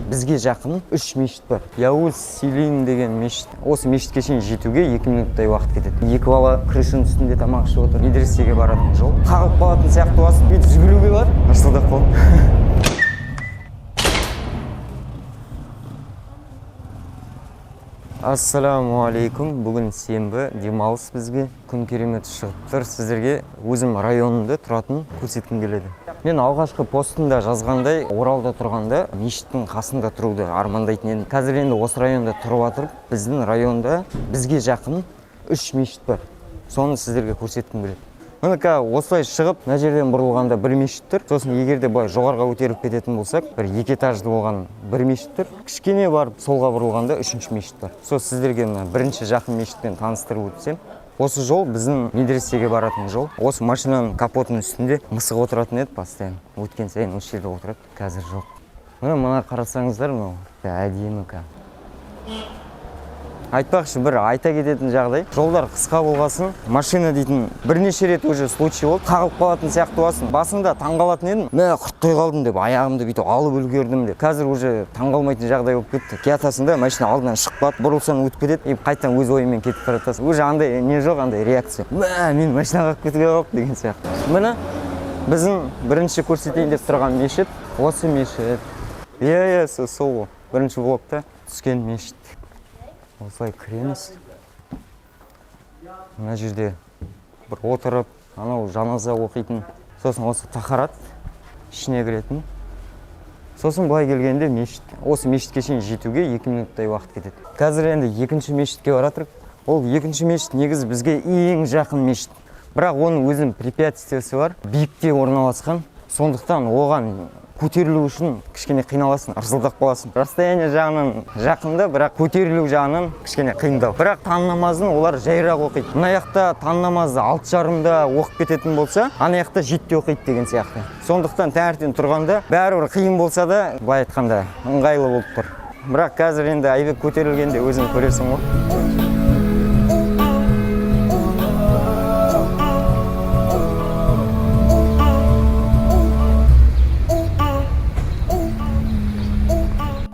бізге жақын 3 мешіт бар. Яуыз Силин деген мешіт. Осы мешітке шейін жетуге 2 минуттай уақыт кетеді. Екі бала крышаның үстінде тамақ ішіп отыр. Медресеге баратын жол. Қағып қалатын сияқты боласың. Бүйтіп жүгіруге бар. Ырсылдап қалдым. Ассаламу алейкум. Бүгін сенбі, демалыс бізге. Күн керемет шығып тұр. Сіздерге өзім районымда тұратын көрсеткім келеді. Мен алғашқы постында жазғандай, Оралда тұрғанда мешіттің қасында тұруды армандайтын едім. Қазір енді осы районда тұрып жатырып, біздің районда бізге жақын 3 мешіт бар. Соны сіздерге көрсеткім келеді. Мінекей осылай шығып, мына жерден бұрылғанда бір мешіт тұр. Сосын егерде былай жоғарыға көтеріп кететін болсақ, бір 2 этажды болған бір мешіт тұр. Кішкене барып солға бұрылғанда 3-ші мешіт бар. Сол сіздерге бірінші жақын мешітпен таныстырып өтсем. Осы жол біздің медресеге баратын жол. Осы машинаның капотының үстінде мысық отыратын еді постоянно. Өткен сайын осы жерде отырады. Қазір жоқ. Мына қарасаңыздар, әдемі ка. Айтпақшы, бір айта кететін жағдай. Жолдар қысқа болғасын, машина дейтін бірнеше рет уже случай болды. Қағып қалатын сияқты боласың. Басында таңғалатын едім. Мә, құрттай қалдым деп, аяғымды бүйтіп алып үлгердім деп. Қазір уже таңғалмайтын жағдай болып кетті. Кетасың машина алдынан шықпады, бұрылсаң өтіп кетеді. Қайтадан өз ойымен кетіп баратасың. Уже андай не жоқ, андай реакция. Мә, мен машина қағып кетуге қалып деген сияқты. Міне біздің бірінші көрсетейін деп тұрған мешіт осы мешіт. Иә, сол бірінші блокта түскен мешіт. Осылай кіреміз. Мына жерде бір отырып, анау жаназа оқитын. Сосын осы тахарат ішіне кіретін. Сосын былай келгенде мешіт. Осы мешітке шейін жетуге 2 минуттай уақыт кетеді. Қазір енді екінші мешітке баратырық. Ол екінші мешіт негізі бізге ең жақын мешіт. Бірақ оның өзінің препятствиесі бар. Биікте орналасқан. Сондықтан оған көтерілу үшін кішкене қиналасың, ырсылдап қаласың. Расстояние жағынан жақында, бірақ көтерілу жағынан кішкене қиындау. Бірақ таң намазын олар жайырақ оқиды. Мына жақта таң намазы 6:30-да оқып кететін болса, ана жақта 7-те оқиды деген сияқты. Сондықтан таңертең тұрғанда бәрібір қиын болса да, былай айтқанда ыңғайлы болып тұр. Бірақ қазір енді айбек көтерілгенде өзің көресің ғой.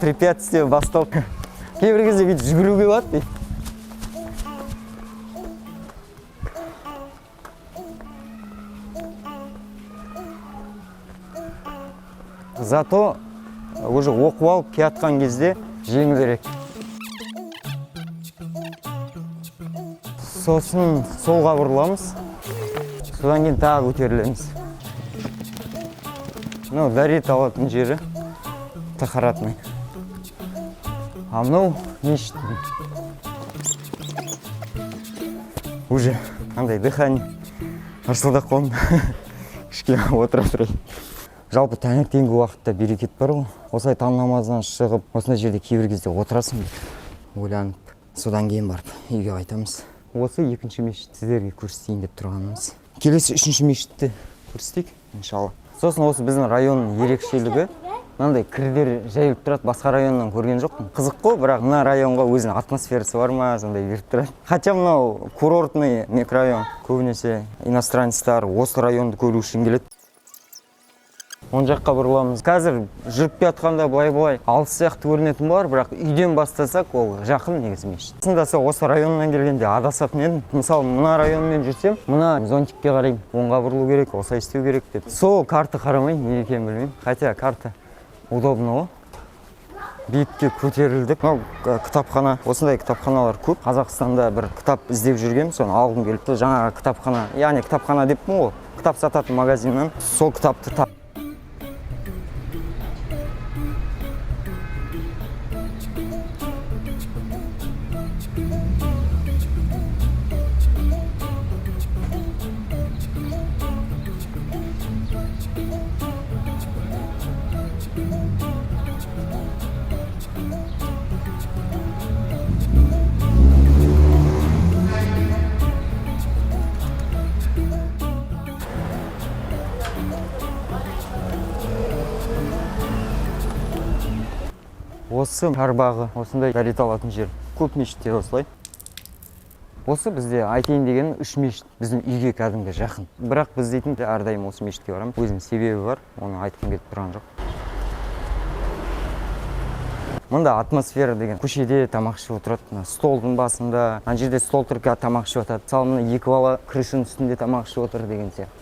Препятствие басталды. Кейбір кезде бүйтіп жүгіруге болады дейді. Зато уже оқып алып келатқан кезде жеңілірек. Сосын солға бұрыламыз. Содан кейін тағы көтерілеміз. Дәрет алатын жері тахаратный. А мынау мешіт. Уже андай дыхание ырсылдап қалдым. Кішкене отыра тұрайын. Жалпы таңертеңгі уақытта берекет бар ғой. Осылай таң намазынан шығып, осындай жерде кейбір кезде отырасың, ойланып. Содан кейін барып үйге қайтамыз. Осы екінші мешіт сіздерге көрсетейін деп тұрғанымыз. Келесі үшінші мешітті көрсетейік, иншалла. Сосын осы біздің районның ерекшелігі. Мынандай кірдер жайылып тұрады, басқа районнан көрген жоқпын. Қызық қой, бірақ мына районға өзінің атмосферасы бар ма, сондай беріп тұрады. Хотя мынау курортный микрорайон. Көбінесе иностранецтар осы районды көру үшін келеді. Оң жаққа бұрыламыз. Қазір жүріп жатқанда былай алыс сияқты көрінетін бар, бірақ үйден бастасақ ол жақын негізі мешіт. Расында осы районнан келгенде адасатын едім. Мысалы, мына районмен жүрсем, мына зонтикке қараймын. Оңға бұрылу керек, осылай істеу керек деп. Сол карта қарамай, не екенін білмеймін. Хотя карта удобно ғой. Биікке көтерілдік. Кітапхана, осындай кітапханалар көп. Қазақстанда бір кітап іздеп жүргем, соны алғым келіпті. Жаңағы кітапхана, яғни кітапхана деппін ғой. Кітап сататын магазиннен сол кітапты тап. Осы Карбағы, осындай дәрет алатын жер. Көп мешіттер осылай. Осы бізде айтайын деген 3 мешіт біздің үйге кәдімгі жақын. Бірақ біз дейтін әрдайым осы мешітке барамын. Өзінің себебі бар, оны айтқым келіп тұрған жоқ. Мында атмосфера деген көшеде тамақ ішіп отырады, мына столдың басында. Ана жерде стол тұрып тамақ ішіп жатады. Мысалы мына екі бала крышаның үстінде тамақ ішіп отыр деген сияқты.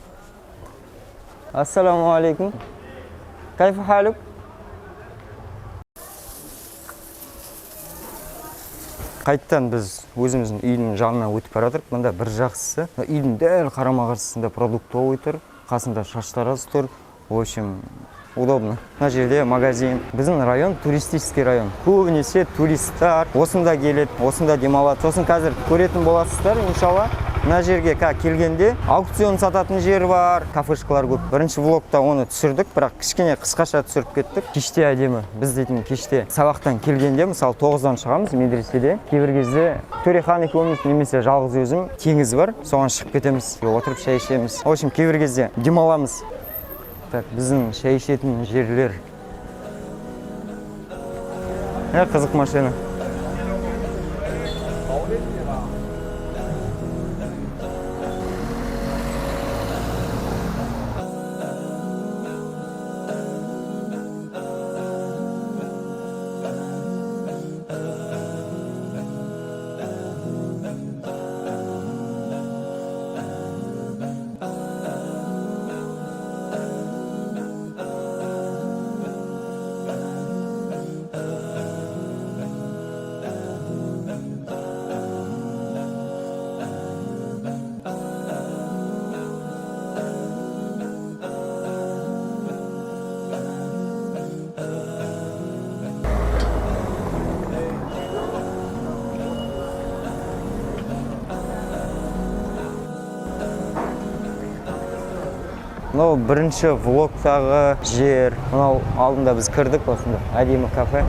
Ассаламу алейкум. Кайфа халук? Қайттан біз өзіміздің үйдің жағынан өтіп бара жатырмық. Мында бір жақсысы, үйдің дәл қарама-қарсысында продуктовый тұр, қасында шаштараз тұр. В общем, удобно. Мына жерде магазин. Біздің район туристический район. Көбінесе туристтар осында келеді, осында демалады. Сосын қазір көретін боласыздар, иншалла. Мына жерге келгенде аукцион сататын жер бар, кафешкалар көп. Бірінші влогта оны түсірдік, бірақ кішкене қысқаша түсіріп кеттік. Кеште әдемі. Біз дейтін кеште сабақтан келгенде, мысалы 9-дан шығамыз медреседе. Кейбір кезде Төрехан екеуміз немесе жалғыз өзім теңіз бар, соған шығып кетеміз, отырып шай ішеміз. В общем, кейбір кезде демаламыз. Так, біздің шай ішетін жерлер. Қызық машина. Мынау бірінші влогтағы жер. Мынау алдында біз кірдік, осында әдемі кафе.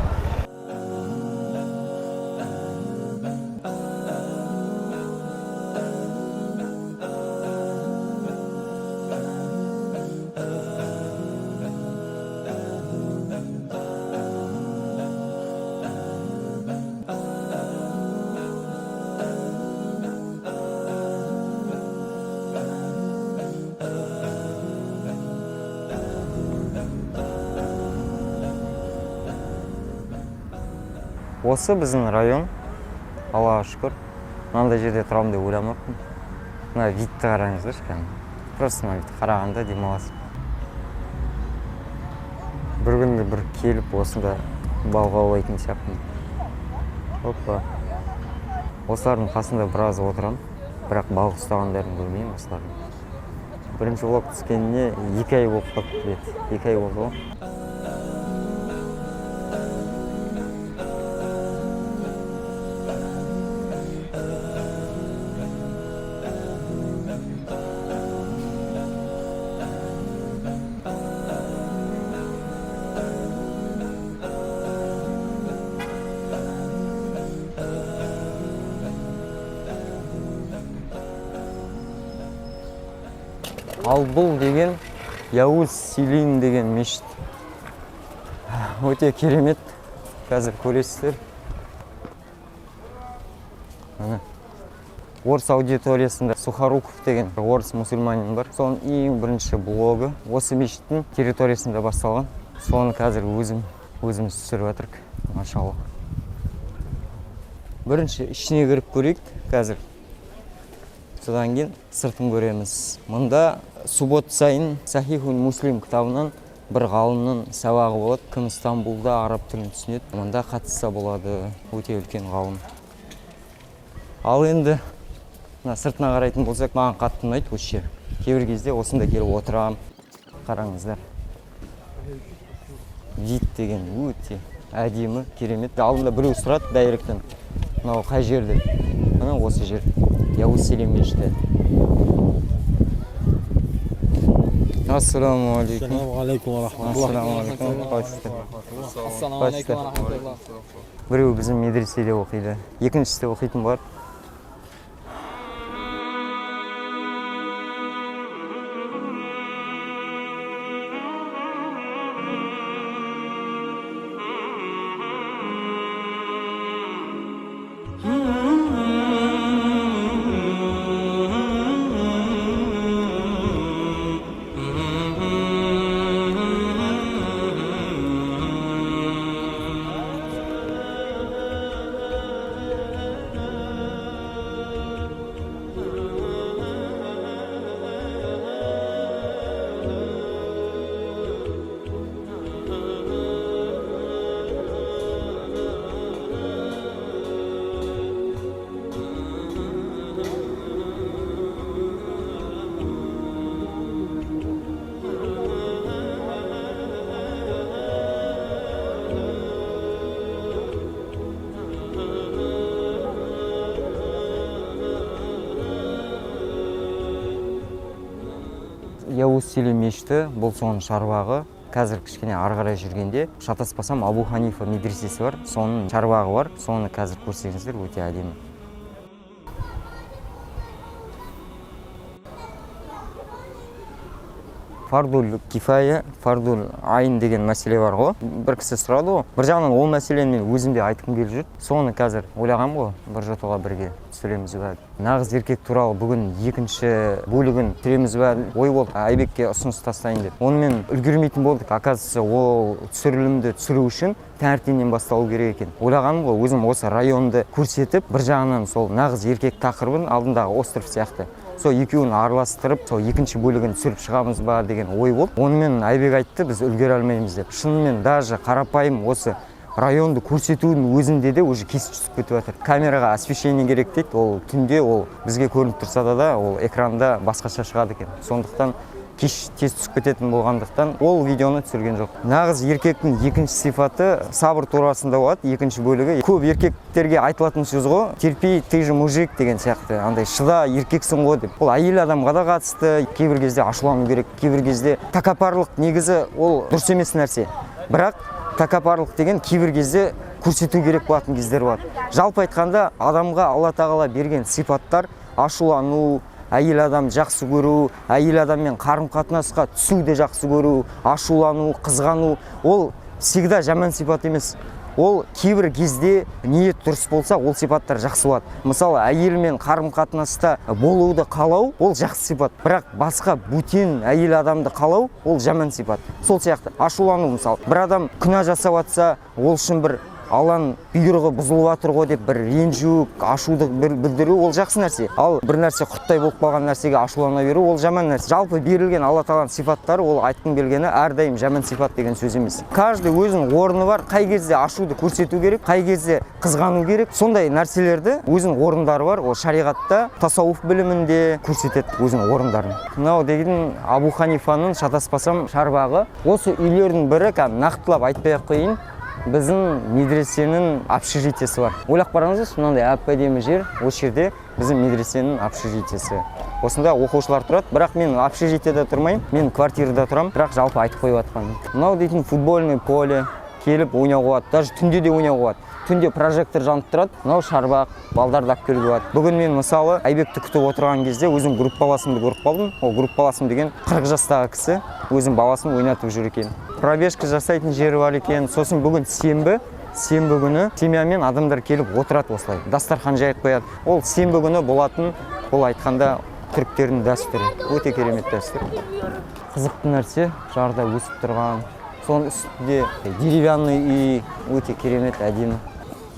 Осы біздің район, Аллаға шүкір. Мынандай жерде тұрамын деп ойламаппын. Мына видті қараңыздаршы кәдімгі. Просто мына видті қарағанда демаласың. Бір күнде бір келіп осында балық аулайтын сияқтымын. Опа. Осылардың қасында біраз отырамын, бірақ балық ұстағандарын көрмеймін осылардың. Бірінші влог түскеніне 2 ай болып қалды. 2 ай болды ғой. Ал бұл деген Яуз Силин деген мешіт. Өте керемет. Қазір көресіздер. Орыс аудиториясында Сухоруков деген орыс мұсылманин бар. Соның ең бірінші блогы осы мешіттің территориясында басталған. Соны қазір өзіміз түсіріп жатырмық. Машалла. Бірінші ішіне кіріп көрейік қазір. Содан кейін сыртын көреміз. Мұнда суббот сайын Сахихун Муслим кітабынан бір ғалымның сабағы болады. Кім Стамбулда араб тілін түсінеді, мұнда қатысса болады. Өте үлкен ғалым. Ал енді сыртына қарайтын болсақ, маған қатты ұнайды осы жер. Кейбір кезде осында келіп отырамын. Қараңыздар. Вид деген өте әдемі, керемет. Алдында біреу сұрады дайректен. Мынау қай жерде? Мына осы жер. Яуз Силин мешіті. Ассаламу алейкум. Ассаламу алейкум ва рахматуллах. Ассаламу алейкум ва рахматуллах. Біреу біздің медреседе оқиды. Екіншісі оқитын бар. Аусили мешіті, бұл соның шарбағы. Қазір кішкене ары қарай жүргенде, шатаспасам, Абу Ханифа медресесі бар, соның шарбағы бар, соны қазір көрсеңіздер өте әдемі. Фардул кифая, фардул айын деген мәселе бар ғой. Бір кісі сұрады ғой. Бір жағынан ол мәселені мен өзімде айтқым келіп жүр. Соны қазір ойлағам ғой, бір жотаға бірге түсіреміз бе. Нағыз еркек туралы бүгін екінші бөлігін түсіреміз бе. Ой болды, Айбекке ұсыныс тастайын деп. Оны мен үлгермейтін болдық. Оказывается, ол түсірілімді түсіру үшін таңертеңнен басталу керек екен. Ойлағаным ғой, өзім осы районды көрсетіп, бір жағынан сол нағыз еркек тақырыбын алдындағы остров сияқты. Сол екеуін араластырып, сол екінші бөлігін түсіріп шығамыз ба деген ой болды. Онымен Айбек айтты, біз үлгере алмаймыз деп. Шынымен даже қарапайым осы районды көрсетудің өзінде де уже кес түсіп кетіп жатыр. Камераға освещение керек дейді, ол түнде ол бізге көрініп тұрса да, ол экранда басқаша шығады екен. Сондықтан кеш тез түсіп кететін болғандықтан ол видеоны түсірген жоқ. Нағыз еркектің екінші сипаты сабыр турасында болады, екінші бөлігі. Көп еркектерге айтылатын сөз ғой, терпей, ты же мужик деген сияқты. Андай шыда, еркексің ғой деп. Ол әйел адамға да қатысты, кейбір кезде ашулану керек, кейбір кезде тәкаппарлық негізі ол дұрыс емес нәрсе. Бірақ тәкаппарлық деген кейбір кезде көрсету керек болатын кездер бар. Жалпы айтқанда адамға Алла тағала берген сипаттар ашулану, әйел адам жақсы көру, әйел адаммен қарым-қатынасқа түсуді жақсы көру, ашулану, қызғану, ол всегда жаман сипат емес. Ол кейбір кезде ниет дұрыс болса, ол сипаттар жақсы болады. Мысалы, әйелмен қарым-қатынаста болуды қалау, ол жақсы сипат. Бірақ басқа бөтен әйел адамды қалау, ол жаман сипат. Сол сияқты ашулану, мысалы, бір адам күнә жасап жатса, ол үшін бір Алланың бұйрығы бұзылып жатыр ғой деп бір ренжу, ашуды білдіру ол жақсы нәрсе. Ал бір нәрсе құрттай болып қалған нәрсеге ашулана беру ол жаман нәрсе. Жалпы берілген Алла тағаланың сипаттары ол айтқым келгені әрдайым жаман сипат деген сөз емес. Каждый өзінің орны бар, қай кезде ашуды көрсету керек, қай кезде қызғану керек. Сондай нәрселерді өзінің орындары бар. Ол шариғатта, тасауф білімінде көрсетеді өзінің орындарын. Мынау деген Абу Ханифаның шатаспасам шарбағы. Осы үйлердің бірі, нақтылап айтпай-ақ қойын. Біздің медресенің общежитиесі бар. Ойлап қараңызшы, мынандай әп-әдемі жер, осы жерде біздің медресенің общежитиесі. Осында оқушылар тұрады, бірақ мен общежитиеде тұрмаймын, мен квартирада тұрам, бірақ жалпы айтып қойып жатқаным. Мынау дейтін футбольный поле, келіп ойнауға болады, даже түнде де ойнауға болады. Түнде прожектор жанып тұрады, мынау шарбақ, балдарды алып келуге болады. Бүгін мен мысалы Айбекті күтіп отырған кезде өзім группаласымды көріп қалдым. Ол группаласым деген 40 жастағы кісі, өзім баласын ойнатып жүр екен. Пробежка жасайтын жері бар екен. Сосын бүгін сенбі күні семьямен адамдар келіп отырады осылай. Дастархан жайып қояды. Ол сенбі күні болатын, ол айтқанда түріктердің дәстүрі. Өте керемет дәстүр. Қызықты нәрсе, жарда өсіп тұрған. Соның үстінде деревянный үй, өте керемет, әдемі.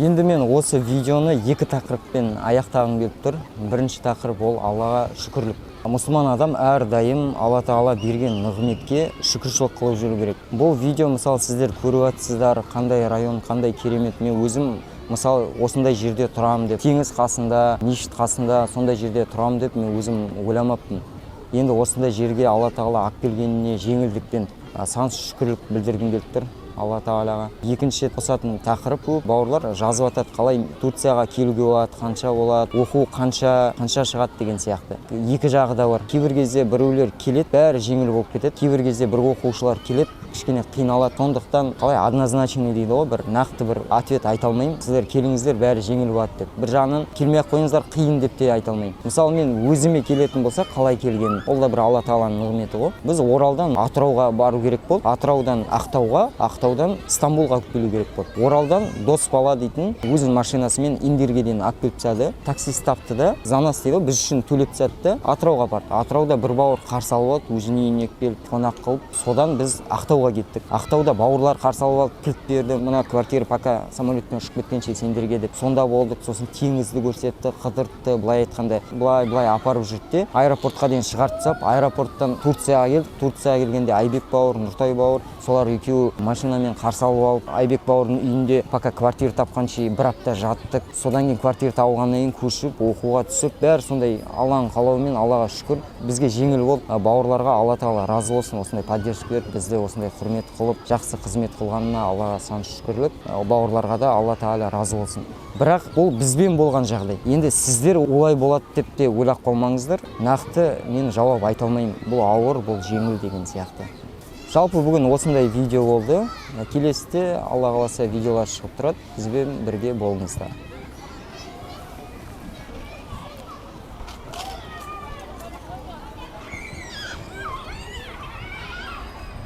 Енді мен осы видеоны екі тақырыппен аяқтағым келіп тұр. Бірінші тақырып ол Аллаға шүкірлік. Мұсылман адам әрдайым Алла тағала берген нығметке шүкіршілік қылып жүру керек. Бұл видео мысалы сіздер көріп жатсыздар, қандай район, қандай керемет. Мен өзім мысалы осындай жерде тұрам деп, теңіз қасында, мешіт қасында сондай жерде тұрам деп мен өзім ойламаппын. Енді осындай жерге Алла тағала алып келгеніне жеңілдікпен сансыз шүкірлік білдіргім келіп тұр Алла тағалаға. Екінші қосатын тақырып көп. Бауырлар жазып жатады, қалай Турцияға келуге болады, қанша болады, оқу қанша шығады деген сияқты. Екі жағы да бар. Кейбір кезде біреулер келеді, бәрі жеңіл болып кетеді. Кейбір кезде бір оқушылар келеді, кішкене қиналады. Сондықтан қалай однозначный дейді ғой, бір нақты бір ответ айта алмаймын. Сіздер келіңіздер, бәрі жеңіл болады деп. Бір жағынан келмей-ақ қойыңыздар, қиын деп те айта алмаймын. Мысалы мен өзіме келетін болса, қалай келгенім, ол да бір Алла тағаланың нығметі ғой. Біз Оралдан Атырауға бару керек болды, Атыраудан Ақтауға, Ақтаудан Стамбулға алып келу керек болды. Оралдан дос бала дейтін өзінің машинасымен Индерге дейін алып келіп тастады. Таксист тапты да, занос дейді, біз үшін төлеп тастады. Атырауға барды. Атырауда бір бауыр қарсы алып алды, өзінің үйіне келіп қонақ қылып, содан біз Ақтауға кеттік. Ақтауда бауырлар қарсы алып алып, кілт берді. Мына квартира пока самолеттен ұшып кеткенше сендерге деп. Сонда болдық. Сосын теңізді көрсетті, қыдыртты, былай айтқанда, былай апарып жүрді. Аэропортқа дейін шығарып тастап, аэропорттан Турцияға келдік. Турцияға келгенде Айбек бауыр, Нұртай бауыр, солар екеуі машинамен қарсы алып алып, Айбек бауырдың үйінде пока квартира тапқанша бір апта жаттық. Содан кейін квартира тауғаннан кейін көшіп, оқуға түсіп, бәрі сондай Алланың қалауымен, Аллаға шүкір, бізге жеңіл болды. Бауырларға Алла тағала разы болсын, осындай поддержка беріп, бізді осындай құрмет қылып, жақсы қызмет қылғанына Аллаға сан шүкірлік. Бауырларға да Алла Тағала разы болсын. Бірақ бұл бізбен болған жағдай. Енді сіздер олай болады деп те ойлап қалмаңыздар. Нақты мен жауап айта алмаймын. Бұл ауыр, бұл жеңіл деген сияқты. Жалпы бүгін осындай видео болды. Келесіде Алла қаласа видеолар шығып тұрады. Бізбен бірге болыңыздар.